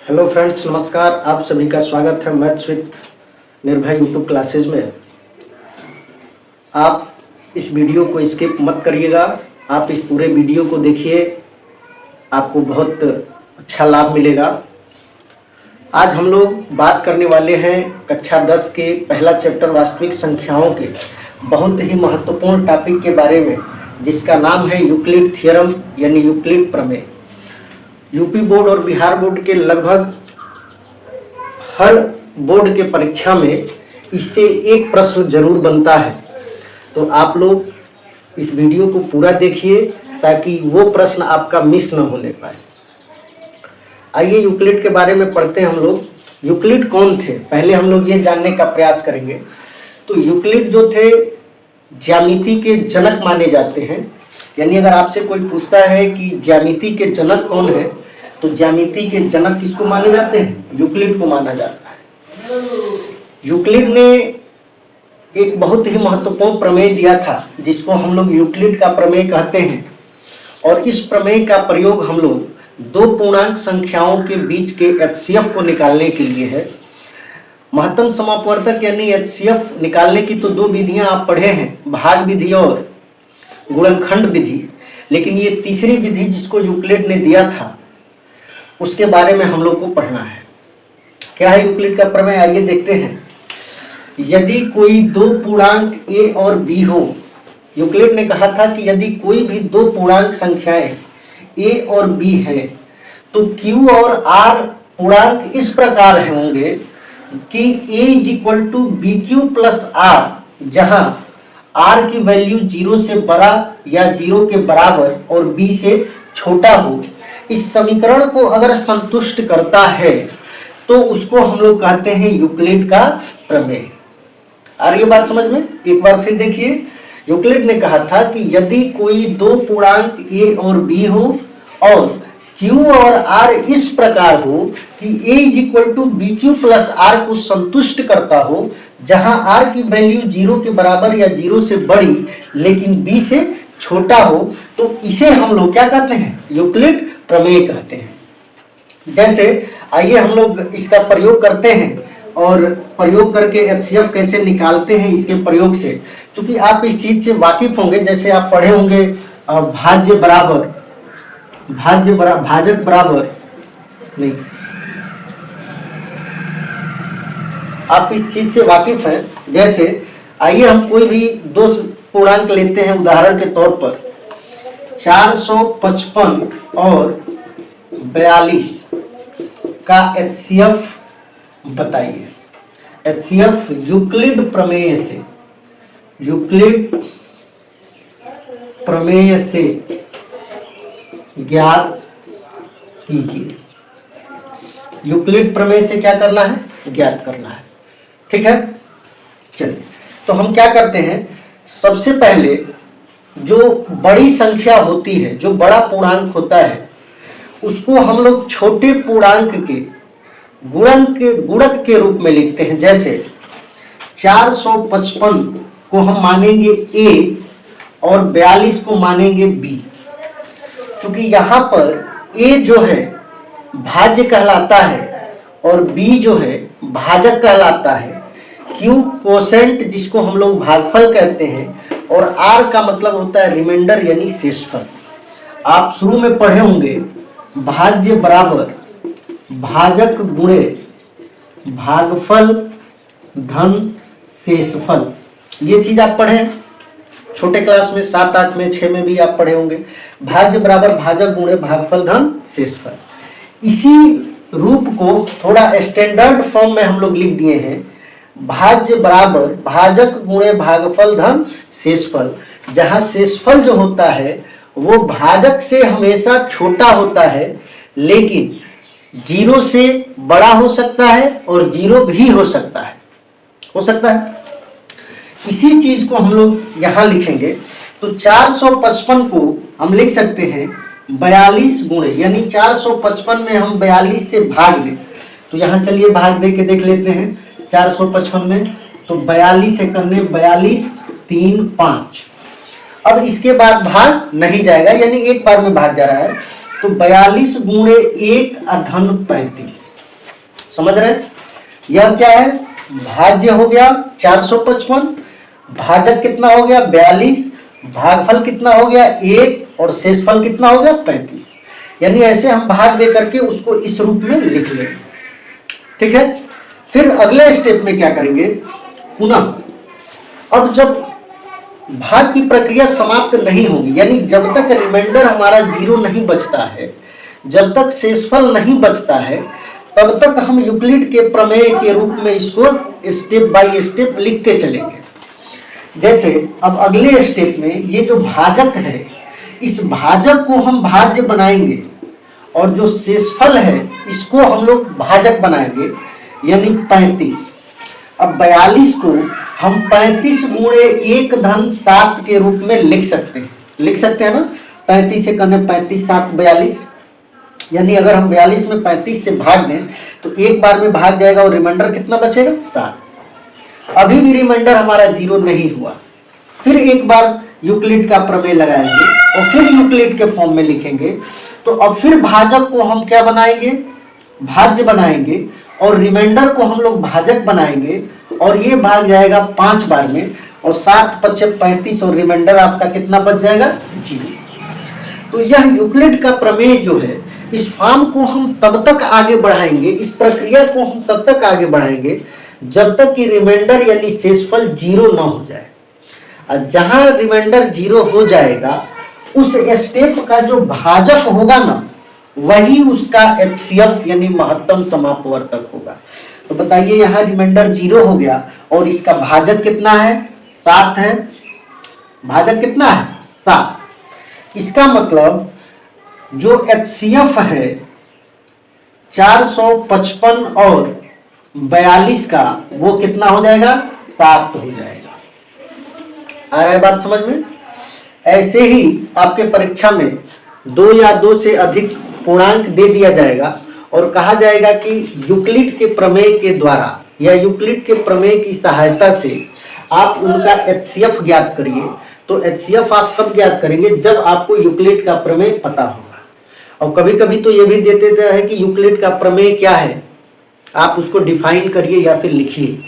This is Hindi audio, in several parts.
हेलो फ्रेंड्स, नमस्कार। आप सभी का स्वागत है मैथ्स विद निर्भय यूट्यूब क्लासेज में। आप इस वीडियो को स्किप मत करिएगा, आप इस पूरे वीडियो को देखिए, आपको बहुत अच्छा लाभ मिलेगा। आज हम लोग बात करने वाले हैं कक्षा 10 के पहला चैप्टर वास्तविक संख्याओं के बहुत ही महत्वपूर्ण टॉपिक के बारे में, जिसका नाम है यूक्लिड थ्योरम यानी यूक्लिड प्रमेय। यूपी बोर्ड और बिहार बोर्ड के लगभग हर बोर्ड के परीक्षा में इससे एक प्रश्न जरूर बनता है, तो आप लोग इस वीडियो को पूरा देखिए ताकि वो प्रश्न आपका मिस न होने पाए। आइए यूक्लिड के बारे में पढ़ते हैं हम लोग। यूक्लिड कौन थे, पहले हम लोग ये जानने का प्रयास करेंगे। तो यूक्लिड जो थे ज्यामिति के जनक माने जाते हैं। यानी अगर आपसे कोई पूछता है कि ज्यामिति के जनक कौन है, तो ज्यामिति के जनक किसको माने जाते हैं? यूक्लिड को माना जाता है। यूक्लिड ने एक बहुत ही महत्वपूर्ण प्रमेय दिया था, जिसको हम लोग यूक्लिड का प्रमेय कहते हैं। और इस प्रमेय का प्रयोग हम लोग दो पूर्णांक संख्याओं के बीच के एचसीएफ को निकालने के लिए है। महत्तम समापवर्तक यानी एचसीएफ निकालने की तो दो विधियां आप पढ़े हैं, भाग विधि और गुणनखंड विधि। लेकिन ये तीसरी विधि जिसको यूक्लिड ने दिया था, उसके बारे में हम लोग को पढ़ना है। क्या है यूक्लिड का प्रमेय, आइए देखते हैं। यदि कोई दो पूर्णांक ए और बी हो, यूक्लिड ने कहा था कि यदि कोई भी दो पूर्णांक संख्याएं ए और बी हैं, तो क्यू और आर पूर्णांक इस प्रकार होंगे कि a is equal to b q plus r, जहां आर की वैल्यू 0 से बड़ा या 0 के बराबर और बी से छोटा हो। इस समीकरण को अगर संतुष्ट करता है तो उसको हम लोग कहते हैं यूक्लिड का प्रमेय। आ रही है बात समझ में? एक बार फिर देखिए, यूक्लिड ने कहा था कि यदि कोई दो पूर्णांक ए और बी हो और क्यू और आर इस प्रकार हो कि a is equal to b q plus r को संतुष्ट करता हो, जहां आर की वैल्यू 0 के बराबर या 0 से बड़ी लेकिन बी से छोटा हो, तो इसे हम लोग क्या कहते हैं? यूक्लिड प्रमेय कहते हैं। जैसे आइए हम लोग इसका प्रयोग करते हैं और प्रयोग करके एचसीएफ कैसे निकालते हैं इसके प्रयोग से। क्योंकि आप इस चीज से वाकिफ होंगे, जैसे आप पढ़े होंगे भाज्य बराबर भाजक बराबर नहीं, आप इस चीज से वाकिफ हैं। जैसे आइए हम कोई भी दो पूर्णांक लेते हैं, उदाहरण के तौर पर 455 और 42 का एचसीएफ बताइए। एचसीएफ यूक्लिड प्रमेय से ज्ञात कीजिए। यूक्लिड प्रमेय से क्या करना है? ज्ञात करना है। ठीक है, चलिए तो हम क्या करते हैं, सबसे पहले जो बड़ी संख्या होती है, जो बड़ा पूर्णांक होता है, उसको हम लोग छोटे पूर्णांक के गुणक के रूप में लिखते हैं। जैसे 455 को हम मानेंगे ए और 42 को मानेंगे बी। क्योंकि यहाँ पर ए जो है भाज्य कहलाता है और बी जो है भाजक कहलाता है। क्यू कोसेंट जिसको हम लोग भागफल कहते हैं, और आर का मतलब होता है रिमाइंडर यानी शेषफल। आप शुरू में पढ़े होंगे भाज्य बराबर भाजक गुणे भागफल धन शेषफल। ये चीज आप पढ़े छोटे क्लास में, 7, 8 में, 6 में भी आप पढ़े होंगे। भाज्य बराबर भाजक गुणे भागफल धन शेषफल। इसी रूप को थोड़ा स्टैंडर्ड फॉर्म में हम लोग लिख दिए हैं, भाज्य बराबर भाजक गुणे भागफल धन शेषफल, जहां शेषफल जो होता है वो भाजक से हमेशा छोटा होता है, लेकिन 0 से बड़ा हो सकता है और 0 भी हो सकता है। इसी चीज को हम लोग यहां लिखेंगे। तो 455 को हम लिख सकते हैं 42 गुणे, यानी 455 में हम 42 से भाग दें। तो यहां चलिए भाग दे के देख लेते हैं 455 में। तो 42 से करने 42 3 5। अब इसके बाद भाग नहीं जाएगा, यानी एक बार में भाग जा रहा है। तो 42 गुणे 1 अधन 35। समझ रहे हैं? यह क्या है, भाज्य हो गया 455, भाजक कितना हो गया 42, भागफल कितना हो गया 1 और शेषफल कितना हो गया 35। यानी ऐसे हम भाग दे करके उसको इस रूप में लिख लेंगे। ठीक है, फिर अगले स्टेप में क्या करेंगे, पुनः अब जब भाग की प्रक्रिया समाप्त नहीं होगी, यानी जब तक रिमाइंडर हमारा 0 नहीं बचता है, जब तक शेषफल नहीं बचता है, तब तक हम यूक्लिड के प्रमेय के रूप में इसको स्टेप बाय स्टेप लिखते चलेंगे। जैसे अब अगले स्टेप में ये जो भाजक है, इस भाजक को हम भाज्य बनाएंगे और जो शेषफल है इसको हम लोग भाजक बनाएंगे, यानी 35। अब 42 को हम 35 गुणे 1 धन 7 के रूप में लिख सकते हैं ना। 35 से करने 35 7 42, यानी अगर हम 42 में 35 से भाग दें तो एक बार में भाग जाएगा और रिमाइंडर कितना बचेगा 7। अभी भी रिमाइंडर हमारा 0 नहीं हुआ, फिर एक बार यूक्लिड का प्रमेय लगाएंगे और फिर यूक्लिड के फॉर्म में लिखेंगे। तो अब फिर भाजक को हम क्या बनाएंगे, भाज्य बनाएंगे और रिमाइंडर को हम लोग भाजक बनाएंगे और ये भाग जाएगा 5 बार में और 7 × 5 = 35 और रिमाइंडर आपका कितना बच जाएगा 0। तो यह यूक्लिड का प्रमेय जो है, इस फॉर्म को हम तब तक आगे बढ़ाएंगे, इस प्रक्रिया को हम तब तक आगे बढ़ाएंगे जब तक कि रिमाइंडर यानी शेषफल 0 ना हो जाए। और जहां रिमाइंडर 0 हो जाएगा उस स्टेप का जो भाजक होगा ना, वही उसका HCF यानी महत्तम समापवर्तक होगा। तो बताइए, यहाँ रिमाइंडर 0 हो गया और इसका भाजक कितना है 7 है। भाजक कितना है 7। इसका मतलब जो HCF है 455 और 42 का, वो कितना हो जाएगा 7 हो जाएगा। आ रहा है बात समझ में? ऐसे ही आपके परीक्षा में 2 या 2 से अधिक पूर्णांक दे दिया जाएगा और कहा जाएगा कि यूक्लिड के प्रमेय के द्वारा या यूक्लिड के प्रमेय की सहायता से आप उनका HCF ज्ञात करिए। तो HCF आप कब ज्ञात करेंगे, जब आपको यूक्लिड का प्रमेय पता होगा। और कभी कभी तो ये भी देते हैं कि यूक्लिड का प्रमेय क्या है, आप उसको डिफाइन करिए या फिर लिखिए।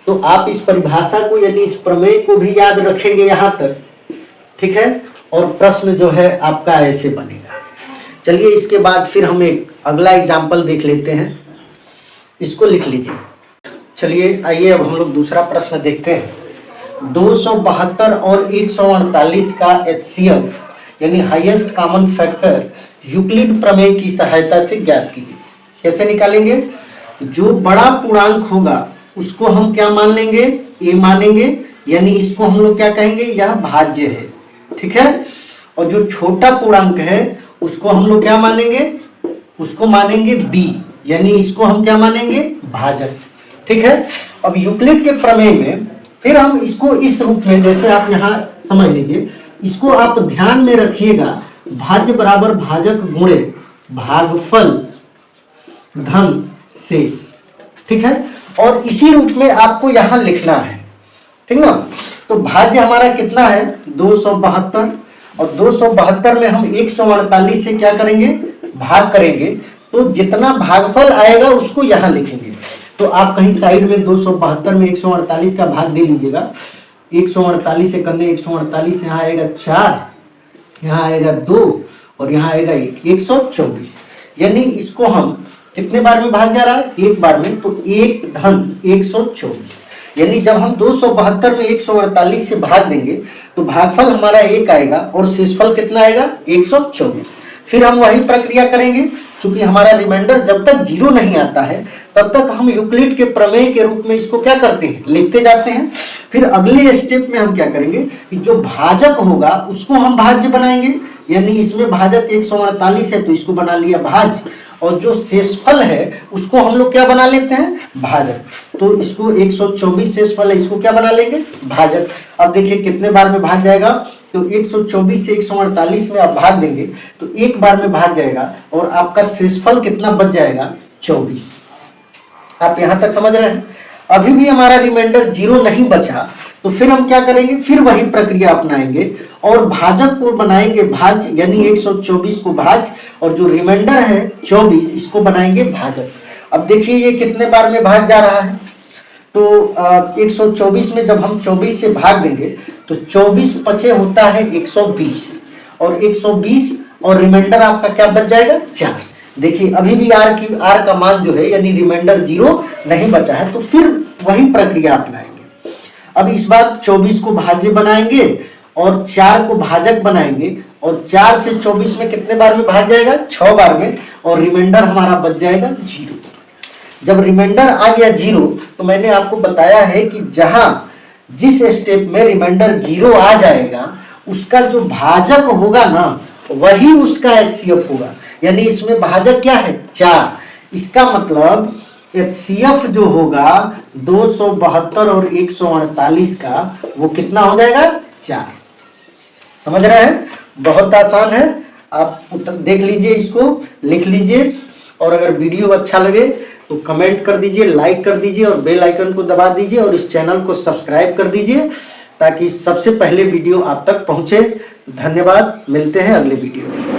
तो आप इस परिभाषा को यानी इस प्रमेय को भी याद रखेंगे यहाँ तक, ठीक है। और प्रश्न जो है आपका ऐसे बनेगा। चलिए इसके बाद फिर हम एक अगला एग्जाम्पल देख लेते हैं, इसको लिख लीजिए। चलिए आइए अब हम लोग दूसरा प्रश्न देखते हैं। 272 और 148 का HCF यानी हाईएस्ट कॉमन फैक्टर यूक्लिड प्रमेय की सहायता से ज्ञात कीजिए। कैसे निकालेंगे, जो बड़ा पूर्णांक होगा उसको हम क्या मान लेंगे, ए मानेंगे, यानी इसको हम लोग क्या कहेंगे, यह भाज्य है, ठीक है। और जो छोटा पूर्णांक है उसको हम लोग क्या मानेंगे, उसको मानेंगे बी, यानी इसको हम क्या मानेंगे भाजक, ठीक है। अब यूक्लिड के प्रमेय में फिर हम इसको इस रूप में, जैसे आप यहाँ समझ लीजिए, इसको आप ध्यान में रखिएगा, भाज्य बराबर भाजक गुणे भागफल धन शेष, ठीक है। और इसी रूप में आपको यहाँ लिखना है, ठीक ना। तो भाज्य हमारा कितना है 272 और 272 में हम 148 से क्या करेंगे, भाग करेंगे। तो जितना भागफल आएगा उसको यहाँ लिखेंगे। तो आप कहीं साइड में 272 में 148 का भाग दे लीजिएगा। 148 से करने 148 यहाँ आएगा 4, यहाँ आएगा 2 और यहाँ आएगा 1, 124। यानी इसको हम कितने बार में भाग जा रहा है, एक बार में। तो 1 धन 124, यानी जब हम 272 में 148 से भाग देंगे तो भागफल हमारा 1 आएगा और शेषफल कितना आएगा 124। फिर हम वही प्रक्रिया करेंगे, क्योंकि हमारा रिमाइंडर जब तक 0 नहीं आता है तब तक हम यूक्लिड के प्रमेय के रूप में इसको क्या करते हैं, लिखते जाते हैं। फिर अगले स्टेप में हम क्या करेंगे कि जो भाजक होगा उसको हम भाज्य बनाएंगे, यानी इसमें भाजक 148 है तो इसको बना लिया भाज्य, और जो शेषफल है उसको हम लोग क्या बना लेते हैं भाजक। तो इसको 124 शेषफल है, इसको क्या बना लेंगे भाजक। अब देखिए कितने बार में भाग जाएगा, तो 124 से 148 में आप भाग देंगे तो एक बार में भाग जाएगा और आपका शेषफल कितना बच जाएगा 24। आप यहां तक समझ रहे हैं। अभी भी हमारा रिमाइंडर 0 नहीं बचा, तो फिर हम क्या करेंगे, फिर वही प्रक्रिया अपनाएंगे और भाजक को बनाएंगे भाज्य, यानी 124 को भाज्य और जो रिमाइंडर है 24 इसको बनाएंगे भाजक। अब देखिए ये कितने बार में भाग जा रहा है, तो 124 में जब हम 24 से भाग देंगे तो 24 पचे होता है 120, और 120 और रिमाइंडर आपका क्या बच जाएगा 4। देखिए अभी भी आर का मान जो है यानी रिमाइंडर 0 नहीं बचा है, तो फिर वही प्रक्रिया अपनाएंगे। अब इस बार 24 को भाज्य बनाएंगे और 4 को भाजक बनाएंगे, और 4 से 24 में कितने बार में भाग जाएगा 6 बार में, और रिमाइंडर हमारा बच जाएगा 0। जब रिमाइंडर आ गया 0 तो मैंने आपको बताया है कि जिस स्टेप में रिमाइंडर 0 आ जाएगा उसका जो भाजक होगा ना वही उसका HCF होगा, यानी इसमें भाजक क्या है 4। इसका मतलब HCF जो होगा 272 और 148 का वो कितना हो जाएगा 4। समझ रहे हैं, बहुत आसान है। आप देख लीजिए, इसको लिख लीजिए, और अगर वीडियो अच्छा लगे तो कमेंट कर दीजिए, लाइक कर दीजिए और बेल आइकन को दबा दीजिए, और इस चैनल को सब्सक्राइब कर दीजिए ताकि सबसे पहले वीडियो आप तक पहुंचे। धन्यवाद, मिलते हैं अगले वीडियो में।